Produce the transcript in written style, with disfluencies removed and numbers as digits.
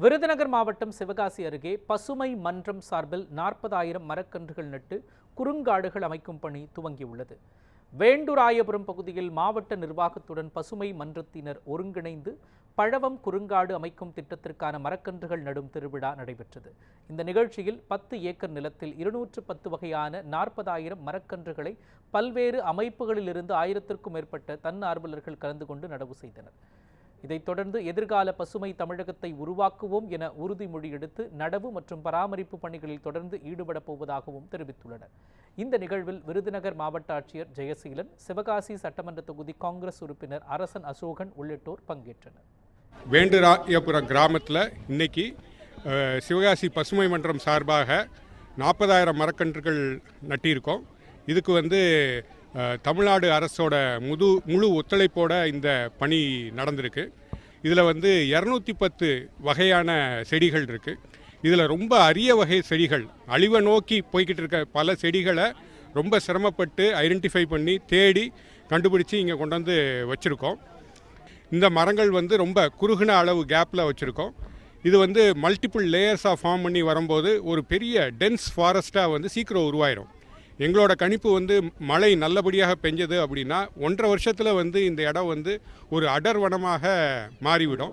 விருதுநகர் மாவட்டம் சிவகாசி அருகே பசுமை மன்றம் சார்பில் 40,000 மரக்கன்றுகள் நட்டு குறுங்காடுகள் அமைக்கும் பணி துவங்கியுள்ளது. வேண்டுராயபுரம் பகுதியில் மாவட்ட நிர்வாகத்துடன் பசுமை மன்றத்தினர் ஒருங்கிணைந்து பழவம் குறுங்காடு அமைக்கும் திட்டத்திற்கான மரக்கன்றுகள் நடும் திருவிழா நடைபெற்றது. இந்த நிகழ்ச்சியில் 10 ஏக்கர் நிலத்தில் 210 வகையான 40,000 மரக்கன்றுகளை பல்வேறு அமைப்புகளிலிருந்து 1000க்கும் மேற்பட்ட தன்னார்வலர்கள் கலந்து கொண்டு நடவு செய்தனர். இதைத் தொடர்ந்து எதிர்கால பசுமை தமிழகத்தை உருவாக்குவோம் என உறுதிமொழி எடுத்து நடவு மற்றும் பராமரிப்பு பணிகளில் தொடர்ந்து ஈடுபடப் போவதாகவும் தெரிவித்துள்ளனர். இந்த நிகழ்வில் விருதுநகர் மாவட்ட ஆட்சியர் ஜெயசீலன், சிவகாசி சட்டமன்ற தொகுதி காங்கிரஸ் உறுப்பினர் அரசன் அசோகன் உள்ளிட்டோர் பங்கேற்றனர். வேண்டுராயபுரம் கிராமத்தில் இன்னைக்கு சிவகாசி பசுமை மன்றம் சார்பாக 40,000 மரக்கன்றுகள் நட்டியிருக்கோம். இதுக்கு தமிழ்நாடு அரசோட முழு ஒத்துழைப்போட இந்த பணி நடந்திருக்கு. இதில் 210 வகையான செடிகள் இருக்குது. இதில் ரொம்ப அரிய வகை செடிகள், அழிவை நோக்கி போய்கிட்டு இருக்க பல செடிகளை ரொம்ப சிரமப்பட்டு ஐடென்டிஃபை பண்ணி தேடி கண்டுபிடிச்சி இங்கே கொண்டு வந்து வச்சுருக்கோம். இந்த மரங்கள் ரொம்ப குறுகின அளவு கேப்பில் வச்சுருக்கோம். இது மல்டிபிள் லேயர்ஸாக ஃபார்ம் பண்ணி வரும்போது ஒரு பெரிய டென்ஸ் ஃபாரஸ்ட்டாக சீக்கிரம் உருவாயிடும். எங்களோட கணிப்பு மழை நல்லபடியாக பெஞ்சது அப்படின்னா 1.5 வருஷத்தில் இந்த இடம் ஒரு அடர் வனமாக மாறிவிடும்.